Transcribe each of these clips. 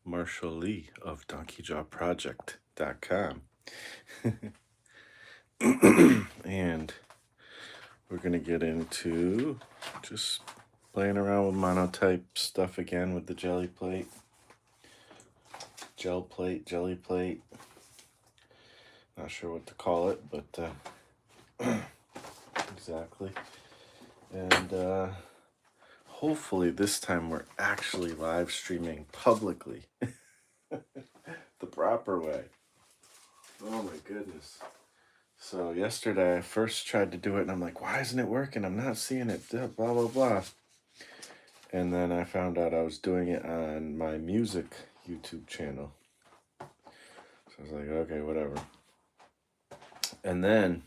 Marshall Lee of DonkeyJawProject.com. And we're going to get into just playing around with monotype stuff again with the jelly plate, gel plate, jelly plate. Not sure what to call it, but exactly. And hopefully this time we're actually live streaming publicly the proper way. Oh my goodness. So yesterday I first tried to do it and I'm like, why isn't it working? I'm not seeing it, blah, blah, blah. And then I found out I was doing it on my music YouTube channel. So I was like, okay, whatever. And then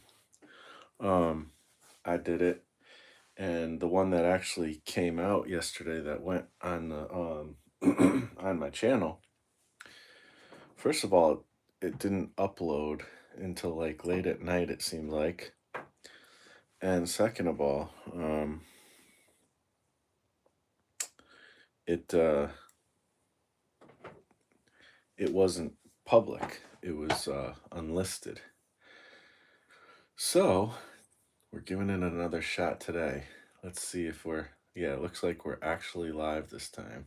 I did it. And the one that actually came out yesterday that went on the on my channel, first of all, it didn't upload until like late at night, it seemed like. And second of all, it wasn't public. It was unlisted. So we're giving it another shot today. Let's see if it looks like we're actually live this time.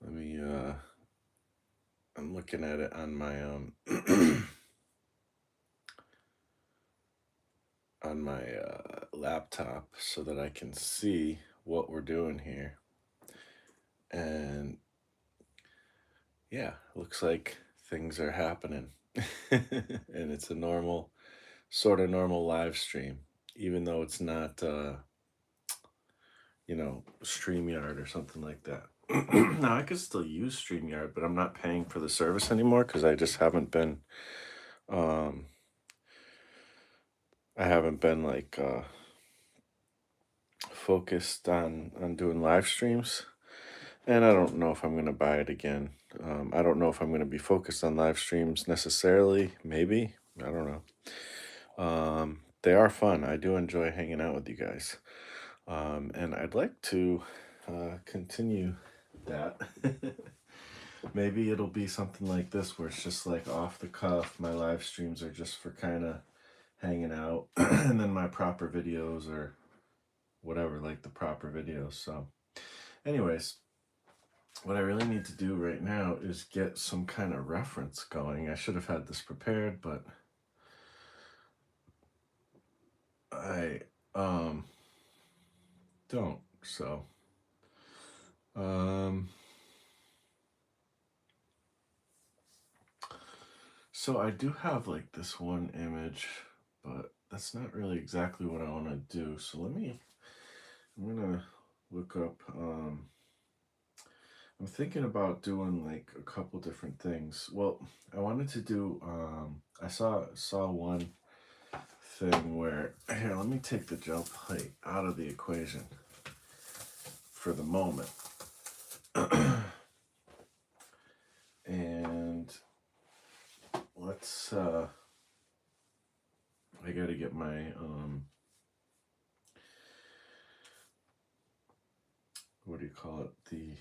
Let me, I'm looking at it on my, on my laptop so that I can see what we're doing here. And yeah, looks like things are happening. And it's a sort of normal live stream, even though it's not, StreamYard or something like that. Now, I could still use StreamYard, but I'm not paying for the service anymore because I just haven't been, um, like focused on doing live streams, and I don't know if I'm gonna buy it again. I don't know if I'm gonna be focused on live streams necessarily. Maybe, I don't know. They are fun. I do enjoy hanging out with you guys, and I'd like to continue that. Maybe it'll be something like this where it's just like off the cuff. My live streams are just for kind of hanging out, and then my proper videos or whatever, like the proper videos. So, anyways, what I really need to do right now is get some kind of reference going. I should have had this prepared, but I don't. So I do have like this one image, but that's not really exactly what I want to do. So I'm gonna look up, I'm thinking about doing like a couple different things. Well, I wanted to do, I saw one thing where, here, let me take the gel plate out of the equation for the moment. And let's, I gotta get my, what do you call it? The,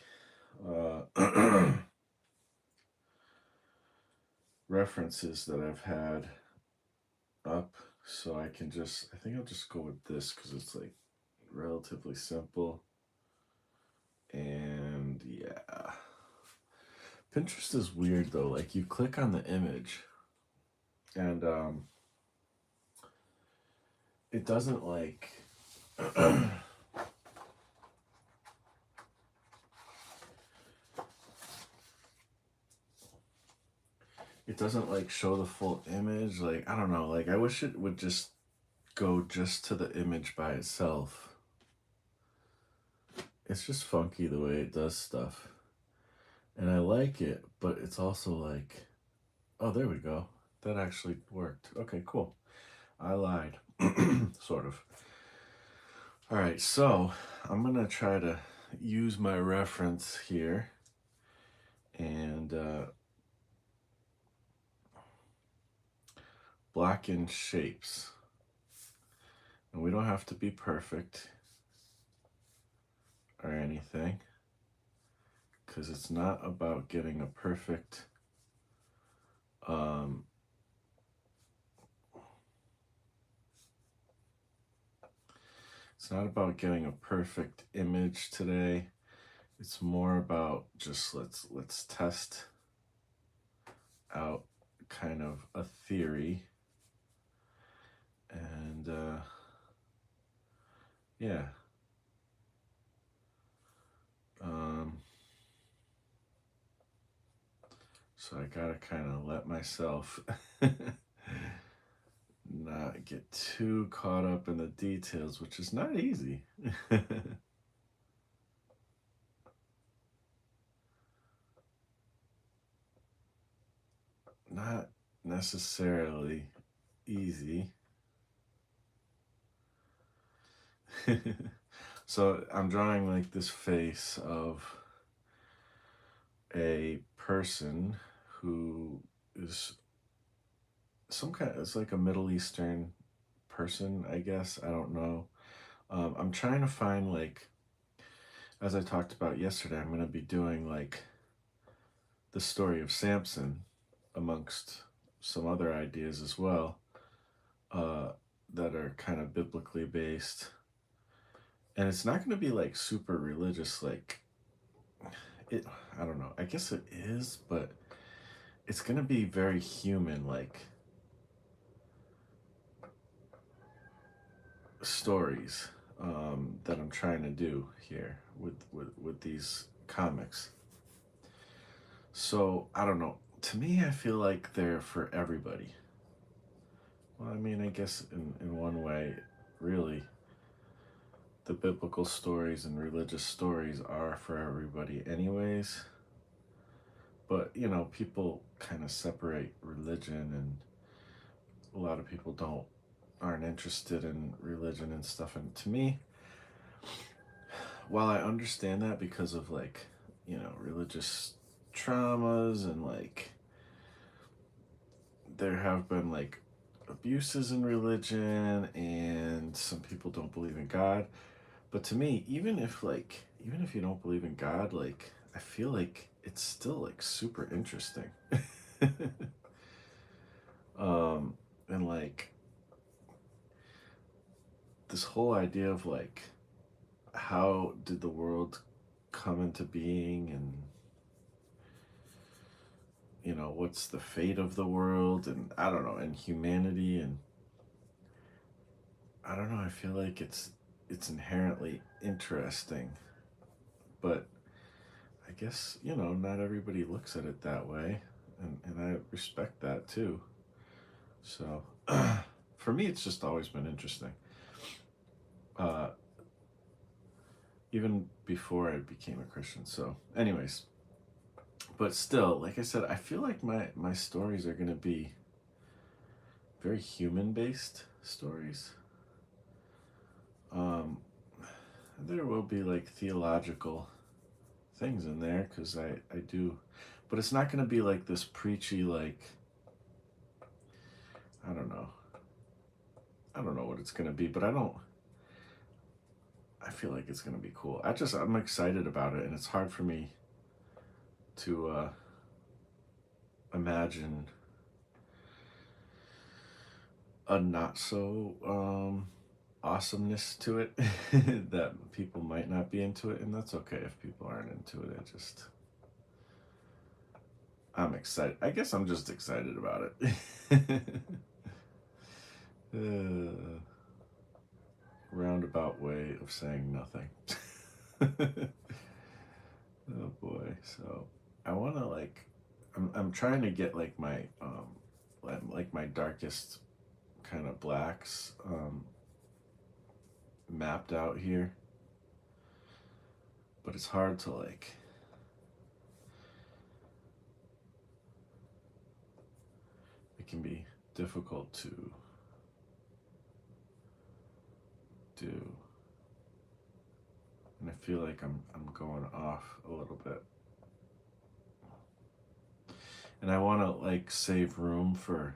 references that I've had up, so I think I'll just go with this because it's like relatively simple. And yeah, Pinterest is weird though. Like you click on the image and it doesn't like it doesn't like show the full image. Like, I don't know, like I wish it would just go just to the image by itself. It's just funky the way it does stuff. And I like it, but it's also like, oh, there we go. That actually worked. Okay, cool. I lied. Sort of. All right, so I'm going to try to use my reference here and block in shapes. And we don't have to be perfect or anything, because it's not about getting a perfect um, it's not about getting a perfect image today. It's more about just let's test out kind of a theory, and yeah. Um, so I gotta kind of let myself not get too caught up in the details, which is not easy. Not necessarily easy. So I'm drawing like this face of a person who is some kind of, it's like a Middle Eastern person, I guess. I don't know. I'm trying to find like, as I talked about yesterday, I'm going to be doing like the story of Samson amongst some other ideas as well, uh, that are kind of biblically based. And it's not going to be like super religious, like it, I don't know. I guess it is, but it's going to be very human, like stories, that I'm trying to do here with these comics. So I don't know. To me, I feel like they're for everybody. Well, I mean, I guess in one way, really, the biblical stories and religious stories are for everybody, anyways. But, you know, people kind of separate religion, and a lot of people aren't interested in religion and stuff. And to me, while I understand that because of like, you know, religious traumas and like there have been like abuses in religion and some people don't believe in God. But to me, even if you don't believe in God, like I feel like it's still like super interesting. um and like this whole idea of like how did the world come into being, and you know what's the fate of the world, and I don't know, and humanity, and I don't know, I feel like it's inherently interesting, but I guess, you know, not everybody looks at it that way, and I respect that too. So for me it's just always been interesting, uh even before I became a Christian. So anyways, but still, like I said, I feel like my stories are going to be very human based stories. um there will be like theological things in there because I do, but it's not going to be like this preachy, like I don't know, I don't know what it's going to be, but I feel like it's going to be cool. I'm excited about it, and it's hard for me to imagine a not so awesomeness to it that people might not be into it, and that's okay if people aren't into it. I'm excited. I guess I'm just excited about it. uh, Roundabout way of saying nothing. Oh boy. So I want to like, I'm trying to get like my like my darkest kind of blacks mapped out here, but it's hard to like, it can be difficult to do, and I feel like I'm going off a little bit, and I want to like save room for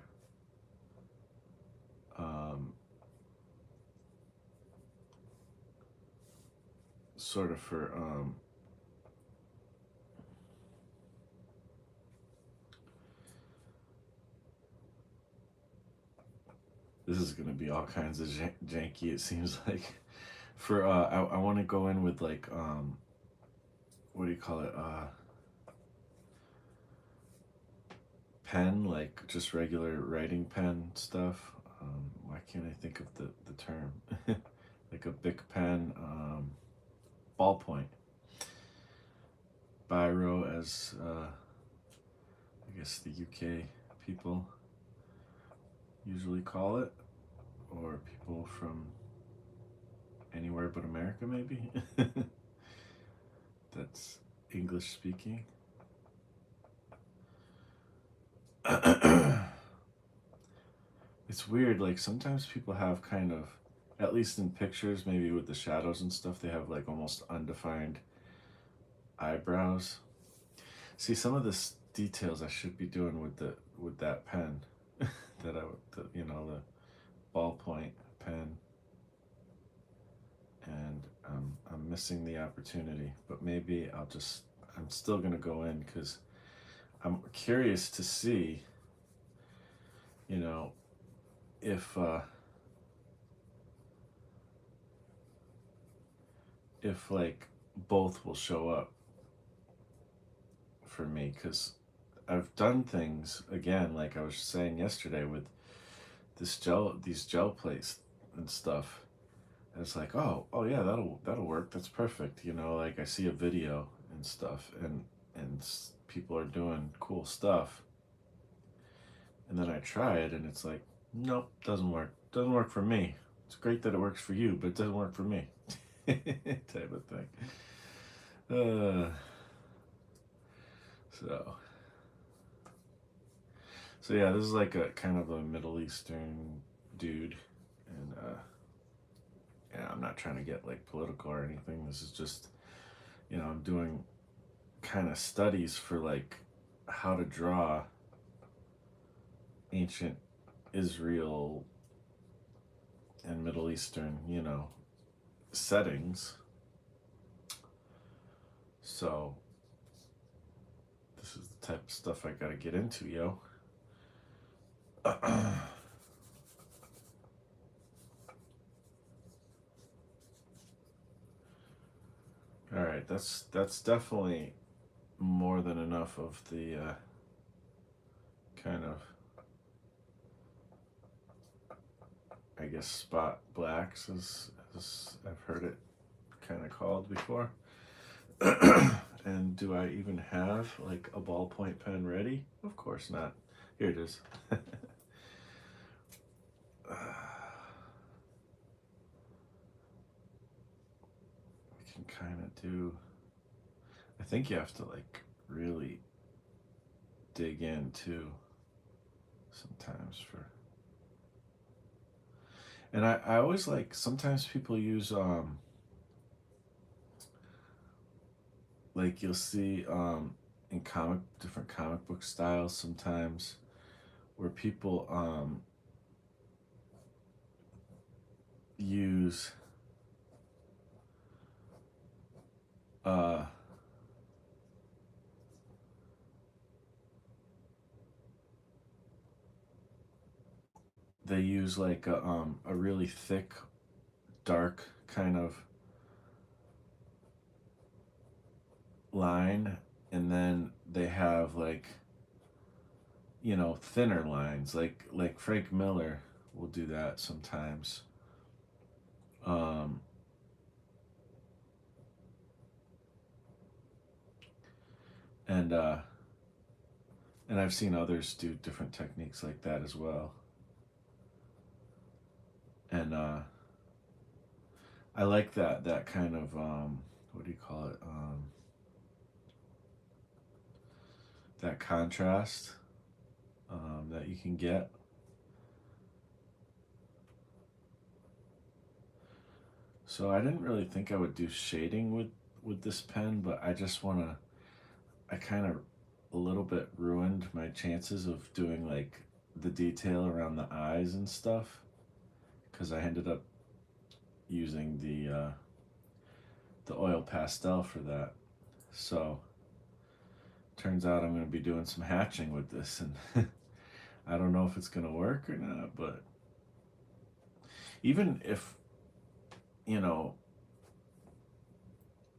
um sort of for This is gonna be all kinds of janky, it seems like. For I want to go in with like what do you call it? Pen, like just regular writing pen stuff. Why can't I think of the term? Like a Bic pen, ballpoint, biro, as I guess the UK people usually call it, or people from anywhere but America, maybe. That's English speaking. It's weird, like sometimes people have kind of, at least in pictures, maybe with the shadows and stuff, they have like almost undefined eyebrows. See, some of the details I should be doing with that pen, that the ballpoint pen, and I'm missing the opportunity. But maybe I'm still gonna go in because I'm curious to see, you know, if like both will show up for me, because I've done things again, like I was saying yesterday with these gel plates and stuff. And it's like, oh yeah, that'll work. That's perfect. Like I see a video and stuff, and people are doing cool stuff, and then I try it, and it's like, nope, doesn't work. Doesn't work for me. It's great that it works for you, but it doesn't work for me. Type of thing. Uh, so. So yeah, this is like a kind of a Middle Eastern dude, and yeah, I'm not trying to get like political or anything. This is just, I'm doing kind of studies for like how to draw ancient Israel and Middle Eastern, settings. So this is the type of stuff I gotta get into, yo. All right, that's definitely more than enough of the kind of, I guess, spot blacks, as I've heard it kind of called before. And do I even have like a ballpoint pen ready? Of course not. Here it is. We can kind of do, I think you have to like really dig in too sometimes and I always like, sometimes people use like you'll see in different comic book styles sometimes, where people use they use like a really thick, dark kind of line, and then they have like, thinner lines, like Frank Miller will do that sometimes. um and and I've seen others do different techniques like that as well. And I like that kind of what do you call it, that contrast that you can get. So I didn't really think I would do shading with this pen, but I kind of a little bit ruined my chances of doing like the detail around the eyes and stuff, because I ended up using the oil pastel for that. So turns out I'm going to be doing some hatching with this, and I don't know if it's going to work or not, but even if, you know,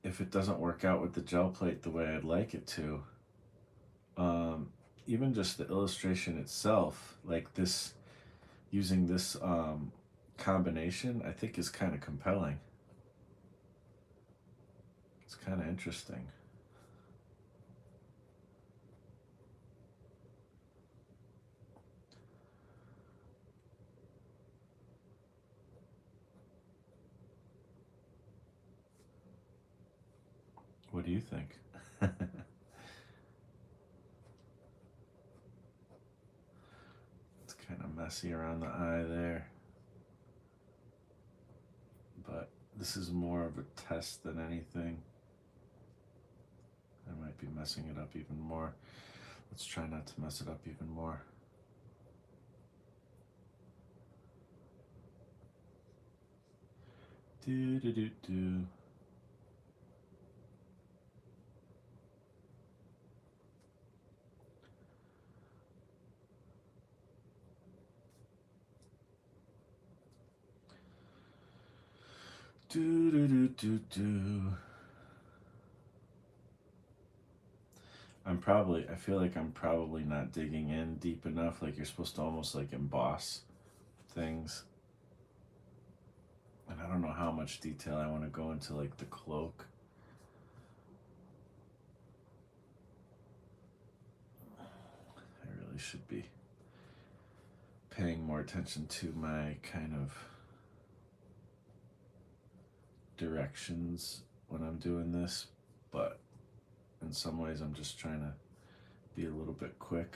if it doesn't work out with the gel plate the way I'd like it to, um, even just the illustration itself, like this, using this combination, I think is kind of compelling. It's kind of interesting. What do you think? It's kind of messy around the eye there, but this is more of a test than anything. I might be messing it up even more. Let's try not to mess it up even more. Do do do do. Do do do do do. I feel like I'm probably not digging in deep enough. Like you're supposed to almost like emboss things. And I don't know how much detail I want to go into like the cloak. I really should be paying more attention to my kind of directions when I'm doing this, but in some ways I'm just trying to be a little bit quick.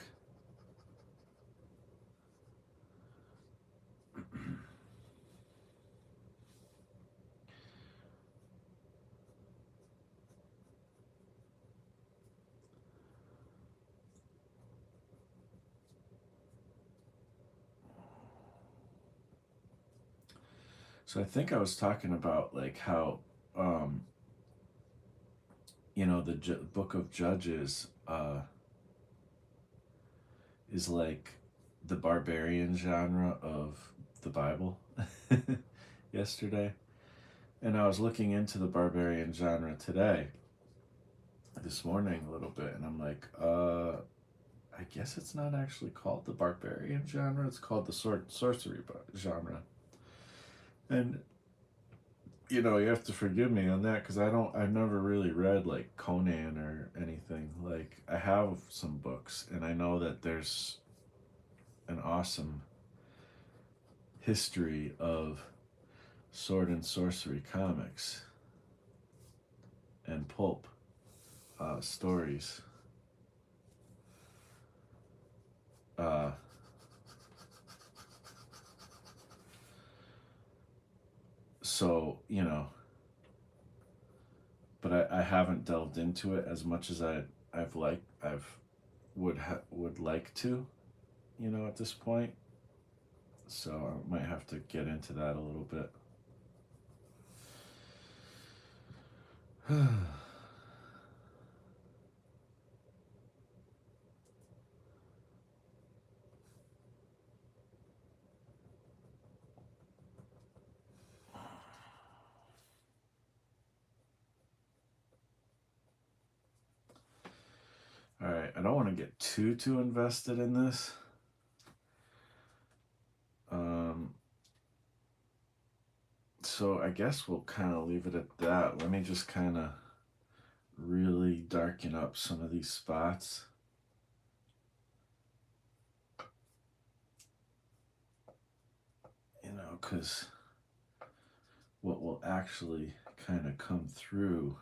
So I think I was talking about like how the book of Judges is like the barbarian genre of the Bible yesterday. And I was looking into the barbarian genre today, this morning, a little bit, and I'm like, I guess it's not actually called the barbarian genre, it's called the sorcery genre. And you have to forgive me on that because I've never really read like Conan or anything. Like, I have some books, and I know that there's an awesome history of sword and sorcery comics and pulp stories. Uh, so, but I haven't delved into it as much as I've would like to, at this point. So I might have to get into that a little bit. All right, I don't want to get too invested in this. So I guess we'll kind of leave it at that. Let me just kind of really darken up some of these spots. Because what will actually kind of come through,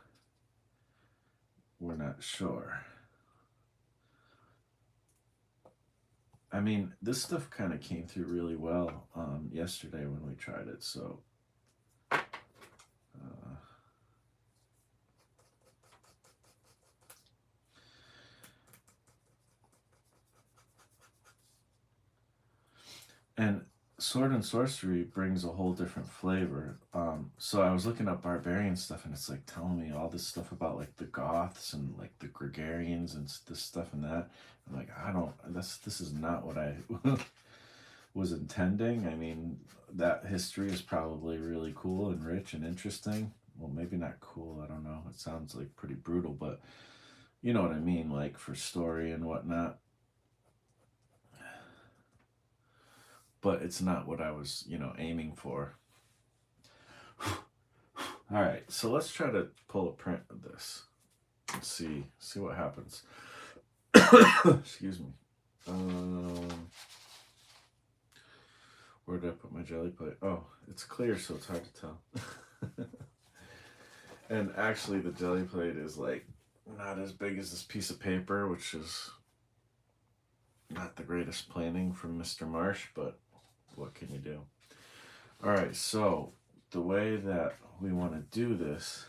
we're not sure. I mean, this stuff kind of came through really well yesterday when we tried it, so and sword and sorcery brings a whole different flavor. So I was looking up barbarian stuff, and it's like telling me all this stuff about like the Goths and like the Gregarians and this stuff and that. I'm like, I don't. This is not what I was intending. I mean, that history is probably really cool and rich and interesting. Well, maybe not cool, I don't know. It sounds like pretty brutal, but you know what I mean, like for story and whatnot. But it's not what I was, aiming for. All right, so let's try to pull a print of this. Let's see what happens. Excuse me. Where did I put my jelly plate? Oh, it's clear, so it's hard to tell. And actually, the jelly plate is like not as big as this piece of paper, which is not the greatest planning from Mr. Marsh, but what can you do? All right, so the way that we want to do this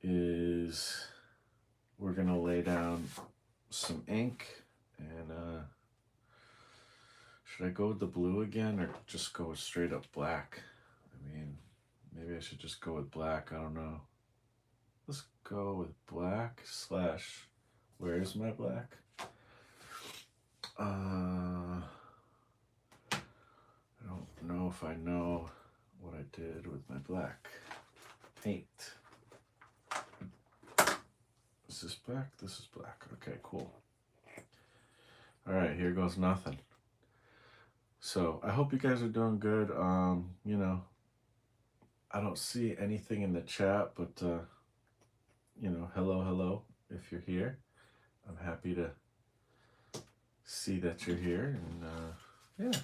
is we're going to lay down some ink, and should I go with the blue again or just go straight up black? I mean, maybe I should just go with black. I don't know. Let's go with black / where is my black? I don't know if I know what I did with my black paint. Is this black? This is black. Okay, cool. All right, here goes nothing. So I hope you guys are doing good. I don't see anything in the chat, but hello if you're here. I'm happy to see that you're here, and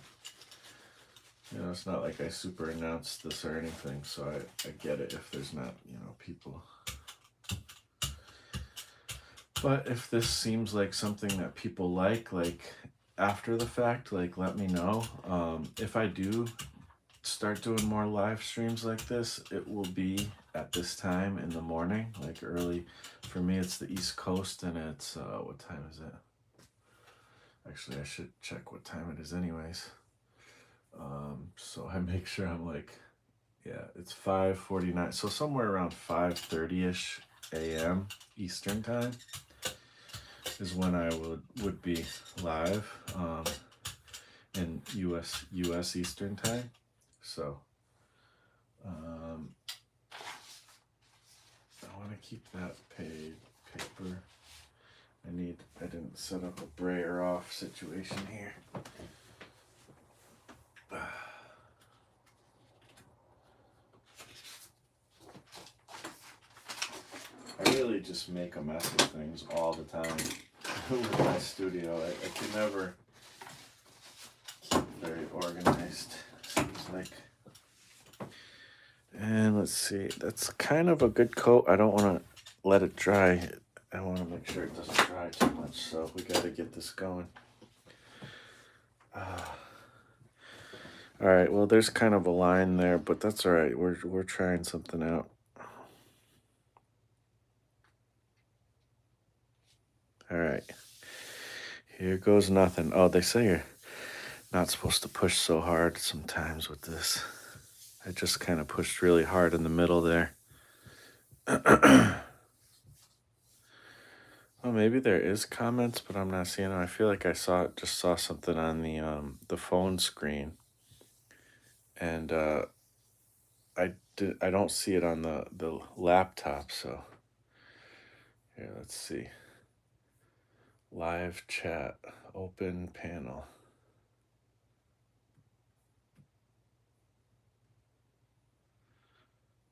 it's not like I super announced this or anything, so I get it if there's not, people. But if this seems like something that people like after the fact, let me know. If I do start doing more live streams like this, it will be at this time in the morning, like early. For me, it's the East Coast, and it's, what time is it? Actually, I should check what time it is anyways. So I make sure I'm it's 5:49. So somewhere around 5:30ish a.m. Eastern time is when I would be live in US Eastern time. So I want to keep that paper. I didn't set up a brayer off situation here. I really just make a mess of things all the time with my studio. I can never keep very organized, seems like. And let's see, that's kind of a good coat. I don't want to let it dry. I want to make sure it doesn't dry too much, so we got to get this going. All right, well, there's kind of a line there, but that's all right. We're trying something out. All right, here goes nothing. Oh, they say you're not supposed to push so hard sometimes with this. I just kind of pushed really hard in the middle there. Well, maybe there is comments, but I'm not seeing them. I feel like I just saw something on the phone screen, and I don't see it on the laptop. So here, let's see. Live chat, open panel.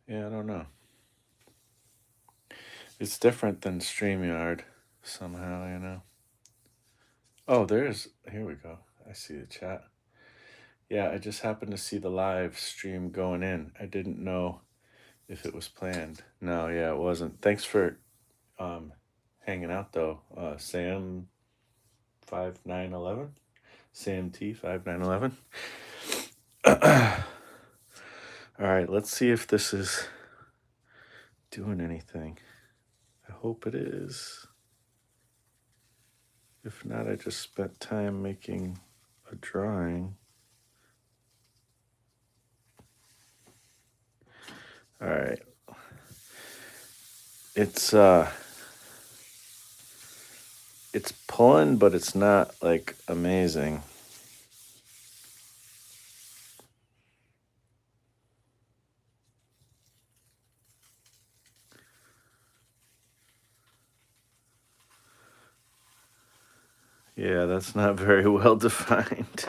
Yeah, I don't know. It's different than StreamYard somehow, Oh, here we go. I see the chat. Yeah, I just happened to see the live stream going in. I didn't know if it was planned. No, yeah, it wasn't. Thanks for hanging out though. Sam 5911. Sam T 5911. All right, let's see if this is doing anything. I hope it is. If not, I just spent time making a drawing. All right. it's pulling, but it's not like amazing. Yeah, that's not very well defined.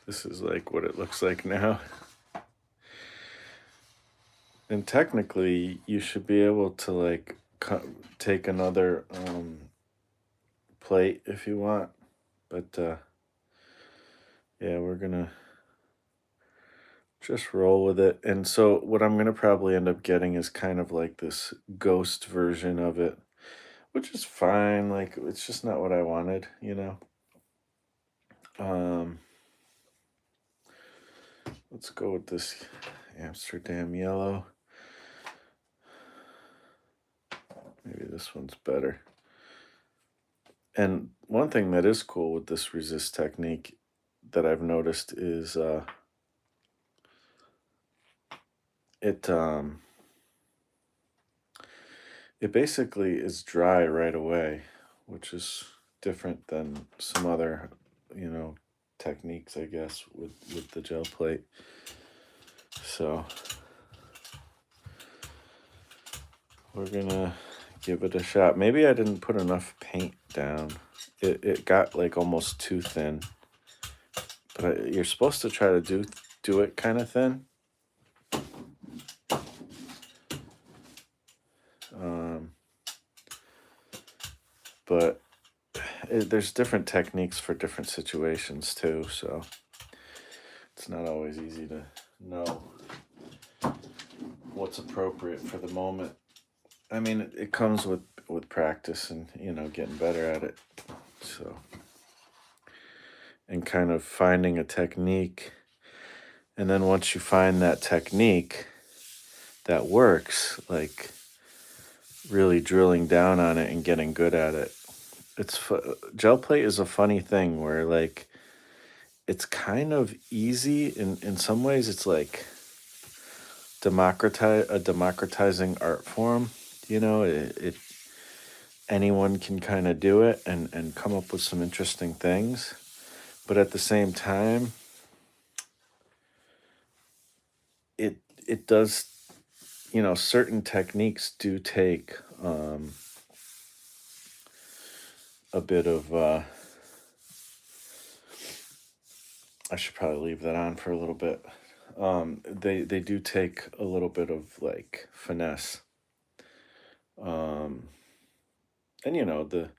This is like what it looks like now. And technically, you should be able to like take another plate if you want. But yeah, we're gonna just roll with it. And so what I'm gonna probably end up getting is kind of like this ghost version of it, which is fine. Like it's just not what I wanted, you know. Let's go with this Amsterdam yellow. Maybe this one's better. And one thing that is cool with this resist technique that I've noticed is it basically is dry right away, which is different than some other, you know, techniques, I guess, with the gel plate. So we're gonna give it a shot. Maybe I didn't put enough paint down. It got like almost too thin. But you're supposed to try to do it kind of thin. But there's different techniques for different situations too, so it's not always easy to know what's appropriate for the moment. I mean, it comes with practice and, you know, getting better at it. So, and kind of finding a technique. And then once you find that technique that works, like really drilling down on it and getting good at it. Gel plate is a funny thing where like it's kind of easy in some ways. It's like democratizing art form. You know, it anyone can kind of do it and come up with some interesting things, but at the same time, it does. You know, certain techniques do take a bit of. I should probably leave that on for a little bit. They do take a little bit of like finesse. And you know, the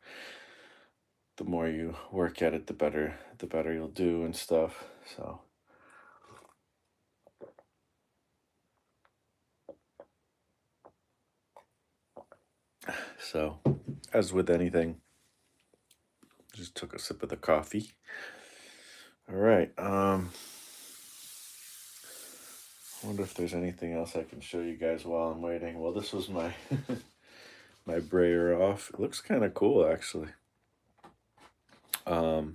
more you work at it, the better you'll do and stuff. So as with anything, just took a sip of the coffee. All right. I wonder if there's anything else I can show you guys while I'm waiting. Well, this was my my brayer off. It looks kind of cool, actually. You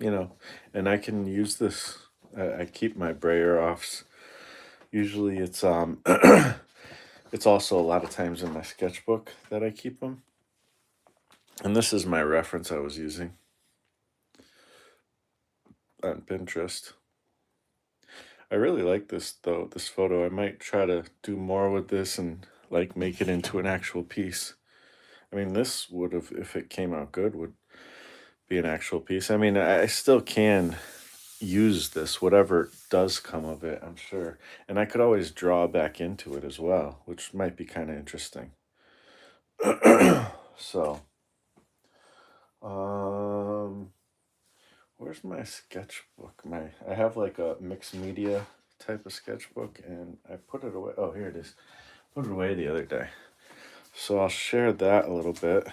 know, and I can use this. I keep my brayer offs. Usually, it's it's also a lot of times in my sketchbook that I keep them. And this is my reference I was using on Pinterest. I really like this though, this photo. I might try to do more with this and like make it into an actual piece. I mean, this would have, if it came out good, would be an actual piece. I mean, I still can use this, whatever does come of it, I'm sure. And I could always draw back into it as well, which might be kind of interesting. So, where's my sketchbook? I have like a mixed media type of sketchbook, and I put it away. Oh, here it is. Put it away the other day. So I'll share that a little bit.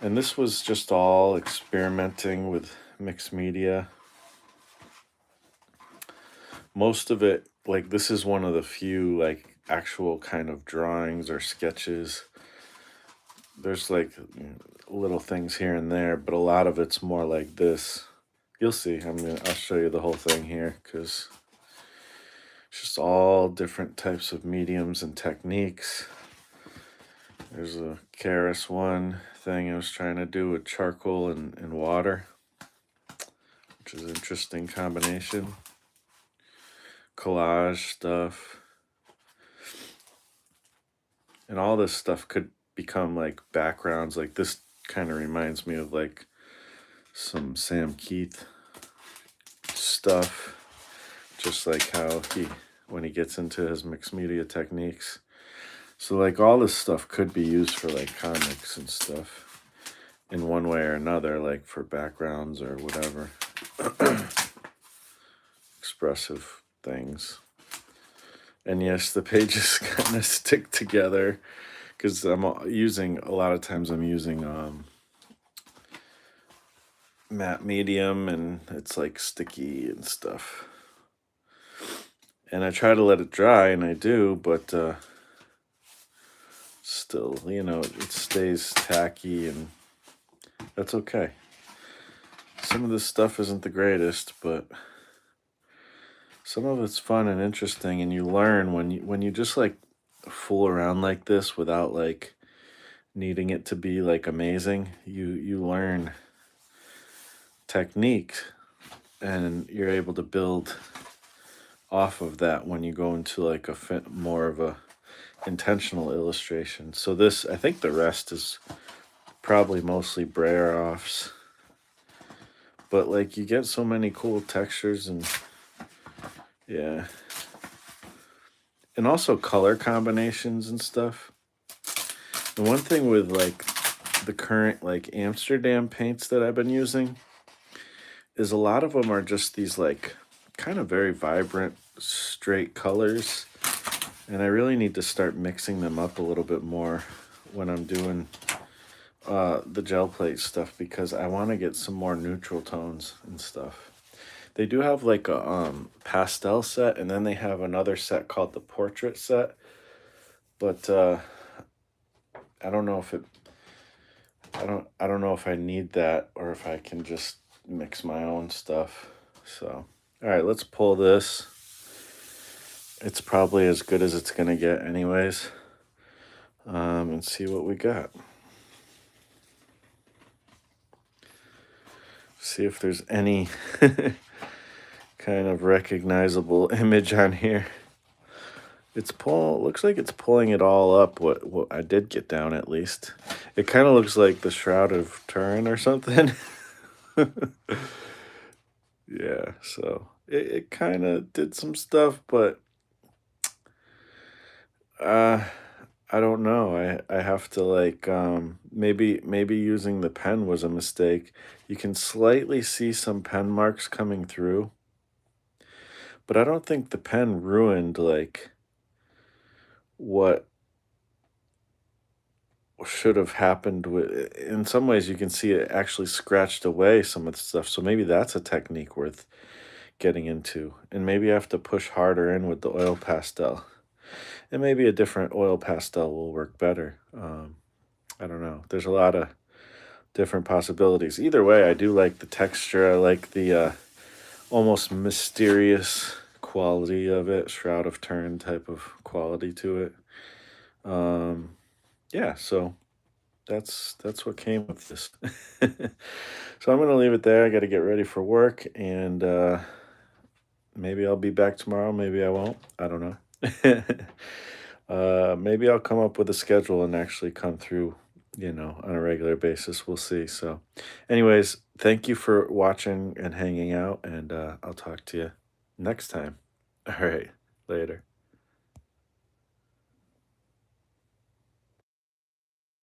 And this was just all experimenting with mixed media. Most of it, like this is one of the few like actual kind of drawings or sketches. There's like little things here and there, but a lot of it's more like this. You'll see. I'll show you the whole thing here because Just all different types of mediums and techniques. There's a Keras one thing I was trying to do with charcoal and water, which is an interesting combination. Collage stuff. And all this stuff could become like backgrounds. Like this kind of reminds me of like some Sam Keith stuff. Just like how when he gets into his mixed media techniques. So like all this stuff could be used for like comics and stuff in one way or another, like for backgrounds or whatever. Expressive things. And yes, the pages kind of stick together because I'm using, a lot of times I'm using matte medium and it's like sticky and stuff. And I try to let it dry, and I do, but still, you know, it stays tacky, and that's okay. Some of this stuff isn't the greatest, but some of it's fun and interesting, and you learn when you just like fool around like this without like needing it to be like amazing. You learn techniques, and you're able to build off of that when you go into like more of a intentional illustration. So this, I think the rest is probably mostly brayer offs, but like you get so many cool textures and yeah, and also color combinations and stuff. The one thing with like the current like Amsterdam paints that I've been using is a lot of them are just these like kind of very vibrant straight colors, and I really need to start mixing them up a little bit more when I'm doing the gel plate stuff, because I want to get some more neutral tones and stuff. They do have like a pastel set, and then they have another set called the portrait set, but I don't know if it I don't know if I need that or if I can just mix my own stuff. So all right, let's pull this. It's probably as good as it's gonna get anyways, and see what we got. See if there's any kind of recognizable image on here. Looks like it's pulling it all up, what I did get down at least. It kind of looks like the Shroud of Turin or something. Yeah, so it kind of did some stuff, but I don't know. I have to like maybe using the pen was a mistake. You can slightly see some pen marks coming through, but I don't think the pen ruined like what should have happened with. In some ways you can see it actually scratched away some of the stuff, so maybe that's a technique worth getting into, and maybe I have to push harder in with the oil pastel, and maybe a different oil pastel will work better. I don't know, there's a lot of different possibilities. Either way, I do like the texture. I like the almost mysterious quality of it, Shroud of Turin type of quality to it. Yeah, so that's what came with this. So I'm gonna leave it there. I got to get ready for work, and maybe I'll be back tomorrow. Maybe I won't. I don't know. Maybe I'll come up with a schedule and actually come through, you know, on a regular basis. We'll see. So, anyways, thank you for watching and hanging out, and I'll talk to you next time. All right, later.